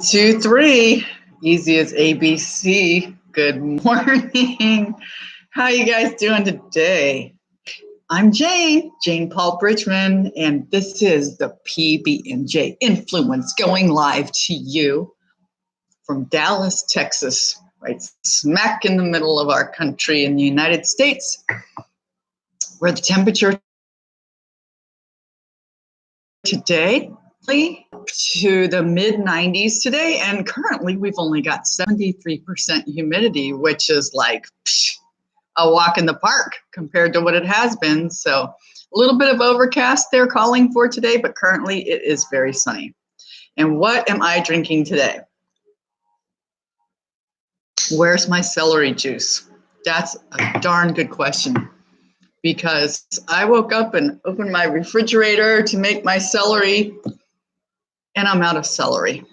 Two, three, easy as ABC. Good morning. How you guys doing today? I'm Jane Paull-Bridgeman, and this is the PB&J Influence going live to you from Dallas, Texas, right smack in the middle of our country in the United States, where the temperature today to the mid 90s today, and currently we've only got 73% humidity, which is like a walk in the park compared to what it has been. So a little bit of overcast they're calling for today, but currently it is very sunny. And what am I drinking today? Where's my celery juice? That's a darn good question, because I woke up and opened my refrigerator to make my celery, and I'm out of celery.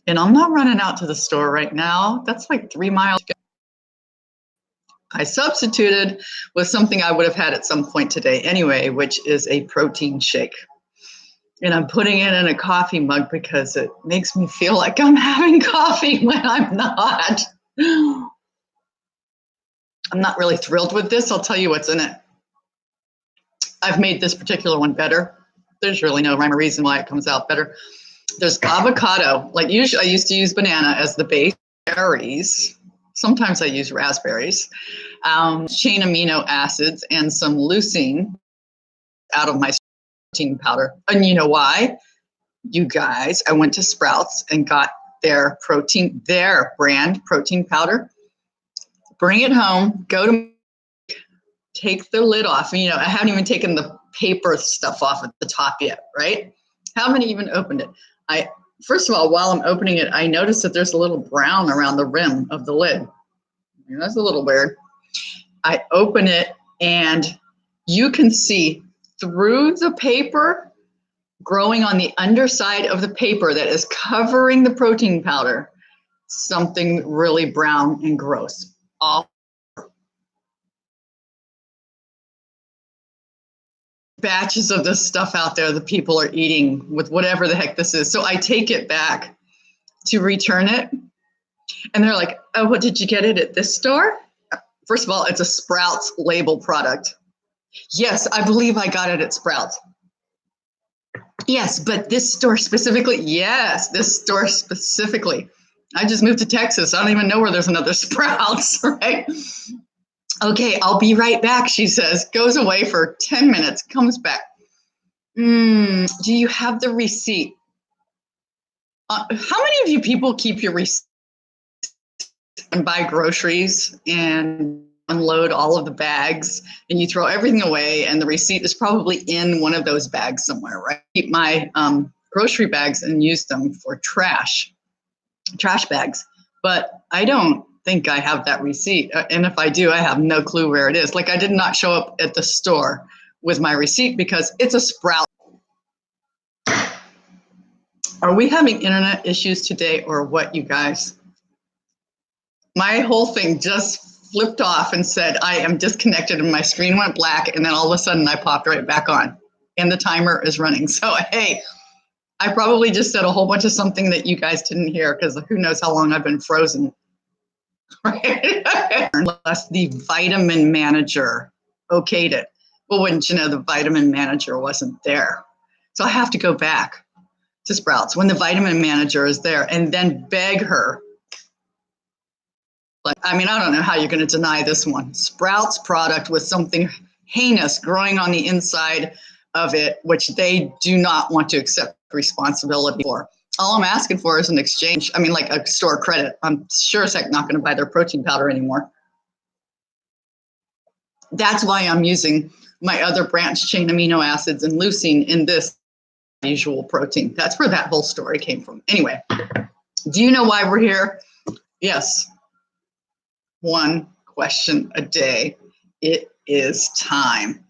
And I'm not running out to the store right now. That's like 3 miles. I substituted with something I would have had at some point today anyway, which is a protein shake. And I'm putting it in a coffee mug because it makes me feel like I'm having coffee when I'm not. I'm not really thrilled with this. I'll tell you what's in it. I've made this particular one better. There's really no rhyme or reason why it comes out better. There's avocado. Like usually I used to use banana as the base. Berries. Sometimes I use raspberries. Chain amino acids and some leucine out of my protein powder. And you know why? You guys, I went to Sprouts and got their brand protein powder. Bring it home, take the lid off. And, I haven't even taken the paper stuff off at the top yet, right? Haven't even opened it. First of all, while I'm opening it, I noticed that there's a little brown around the rim of the lid. That's a little weird. I open it and you can see through the paper, growing on the underside of the paper that is covering the protein powder, something really brown and gross. All batches of this stuff out there that people are eating with whatever the heck this is. So I take it back to return it. And they're like, oh, what, did you get it at this store? First of all, it's a Sprouts label product. Yes, I believe I got it at Sprouts. Yes, but this store specifically? Yes, this store specifically. I just moved to Texas. I don't even know where there's another Sprouts, right? Okay, I'll be right back, she says. Goes away for 10 minutes, comes back. Do you have the receipt? How many of you people keep your receipt and buy groceries and unload all of the bags and you throw everything away and the receipt is probably in one of those bags somewhere, right? Keep my grocery bags and use them for trash bags, but I don't think I have that receipt. And if I do, I have no clue where it is. Like I did not show up at the store with my receipt because it's a Sprout. Are we having internet issues today or what, you guys? My whole thing just flipped off and said, I am disconnected, and my screen went black, and then all of a sudden I popped right back on and the timer is running. So, hey, I probably just said a whole bunch of something that you guys didn't hear because who knows how long I've been frozen. Right? Unless the vitamin manager okayed it. Well, wouldn't you know, the vitamin manager wasn't there. So I have to go back to Sprouts when the vitamin manager is there and then beg her. Like, I mean, I don't know how you're going to deny this one. Sprouts product with something heinous growing on the inside of it, which they do not want to accept responsibility for. All I'm asking for is an exchange. I mean, like a store credit. I'm sure as heck not going to buy their protein powder anymore. That's why I'm using my other branch chain amino acids and leucine in this usual protein. That's where that whole story came from. Anyway, do you know why we're here? Yes. One question a day. It is time.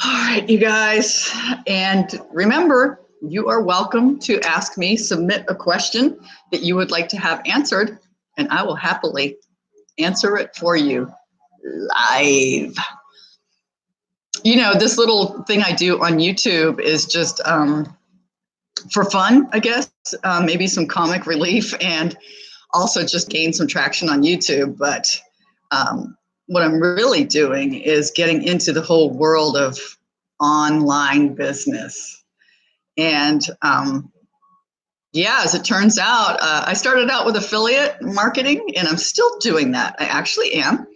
All right, you guys. And remember, you are welcome to ask me, submit a question that you would like to have answered, and I will happily answer it for you live. This little thing I do on YouTube is just for fun, I guess, maybe some comic relief, and also just gain some traction on YouTube. But what I'm really doing is getting into the whole world of online business. And yeah, as it turns out, I started out with affiliate marketing, and I'm still doing that. I actually am.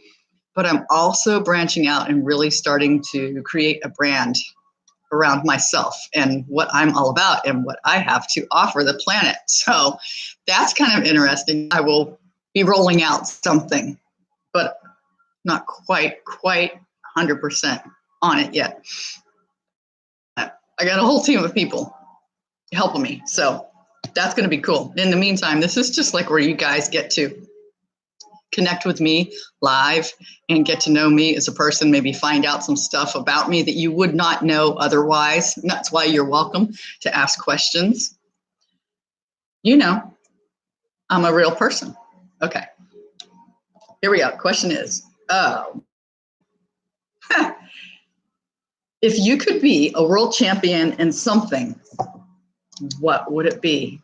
But I'm also branching out and really starting to create a brand around myself and what I'm all about and what I have to offer the planet. So that's kind of interesting. I will be rolling out something, but not quite 100% on it yet. I got a whole team of people helping me. So that's going to be cool. In the meantime, this is just like where you guys get to connect with me live and get to know me as a person, maybe find out some stuff about me that you would not know otherwise. And that's why you're welcome to ask questions. You know, I'm a real person. Okay, here we go. Question is, if you could be a world champion in something, what would it be?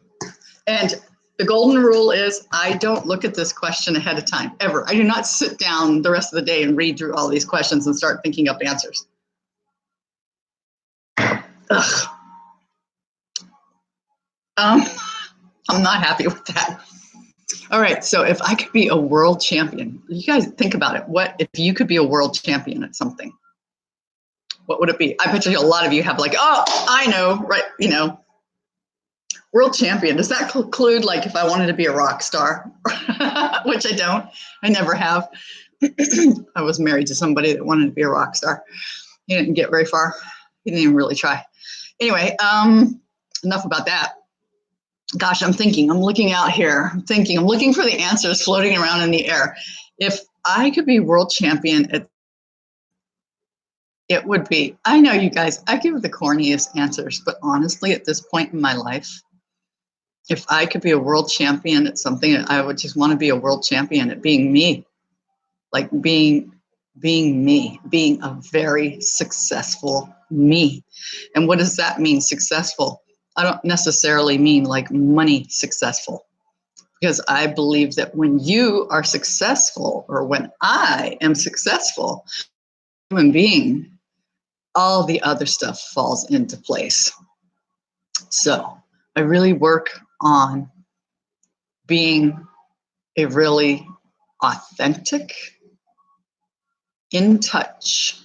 And the golden rule is I don't look at this question ahead of time, ever. I do not sit down the rest of the day and read through all these questions and start thinking up answers. Ugh. I'm not happy with that. All right, so if I could be a world champion, you guys think about it. What if you could be a world champion at something? What would it be? I bet you a lot of you have like, oh, I know, right? You know, world champion. Does that include like if I wanted to be a rock star, which I don't, I never have. I was married to somebody that wanted to be a rock star. He didn't get very far. He didn't even really try. Anyway, enough about that. Gosh, I'm looking out here. I'm looking for the answers floating around in the air. If I could be world champion at, it would be, I know you guys, I give the corniest answers, but honestly, at this point in my life, if I could be a world champion at something, I would just want to be a world champion at being me, like being me, being a very successful me. And what does that mean, successful? I don't necessarily mean like money successful, because I believe that when you are successful, or when I am successful, human being, all the other stuff falls into place. So I really work on being a really authentic, in touch,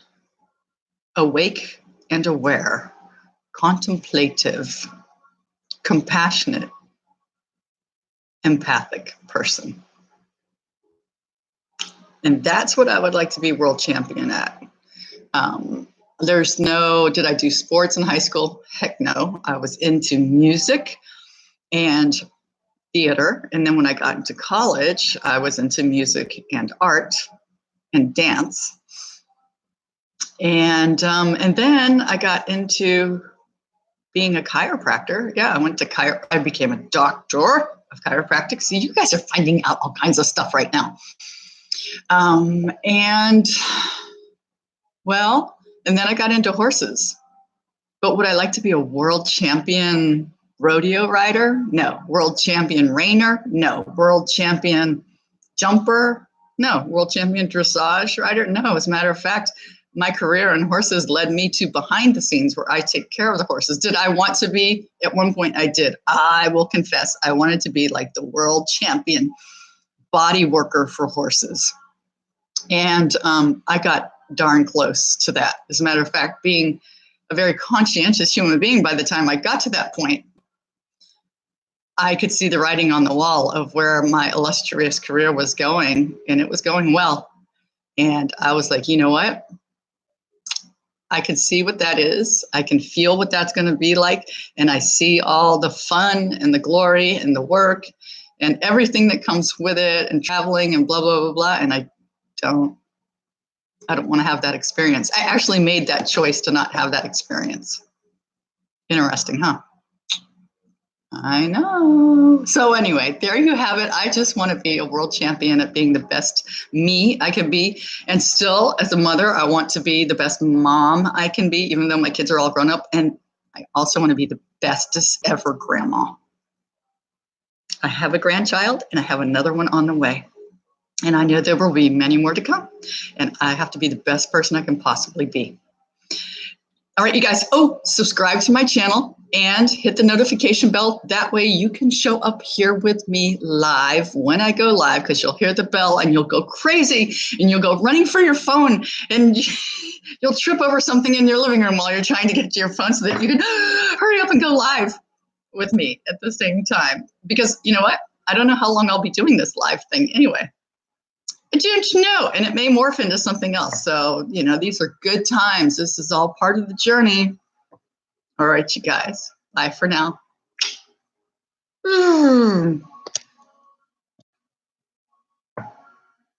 awake and aware, contemplative, compassionate, empathic person. And that's what I would like to be world champion at. There's no, did I do sports in high school? Heck no. I was into music and theater. And then when I got into college, I was into music and art and dance. And then I got into being a chiropractor. Yeah, I went to I became a doctor of chiropractic. See, you guys are finding out all kinds of stuff right now. And then I got into horses. But would I like to be a world champion rodeo rider? No. World champion reiner? No. World champion jumper? No. World champion dressage rider? No. As a matter of fact, my career in horses led me to behind the scenes where I take care of the horses. Did I want to be? At one point I did. I will confess, I wanted to be like the world champion body worker for horses. And I got darn close to that. As a matter of fact, being a very conscientious human being, by the time I got to that point, I could see the writing on the wall of where my illustrious career was going, and it was going well. And I was like, you know what? I can see what that is. I can feel what that's going to be like. And I see all the fun and the glory and the work and everything that comes with it, and traveling and blah, blah, blah, blah. And I don't want to have that experience. I actually made that choice to not have that experience. Interesting, huh? I know. So anyway, there you have it. I just want to be a world champion at being the best me I can be. And still, as a mother, I want to be the best mom I can be, even though my kids are all grown up. And I also want to be the bestest ever grandma. I have a grandchild and I have another one on the way. And I know there will be many more to come. And I have to be the best person I can possibly be. All right, you guys. Oh, subscribe to my channel and hit the notification bell. That way you can show up here with me live when I go live, because you'll hear the bell and you'll go crazy and you'll go running for your phone and you'll trip over something in your living room while you're trying to get to your phone so that you can hurry up and go live with me at the same time. Because you know what? I don't know how long I'll be doing this live thing anyway. I don't know, and it may morph into something else. So, you know, these are good times. This is all part of the journey. All right, you guys. Bye for now.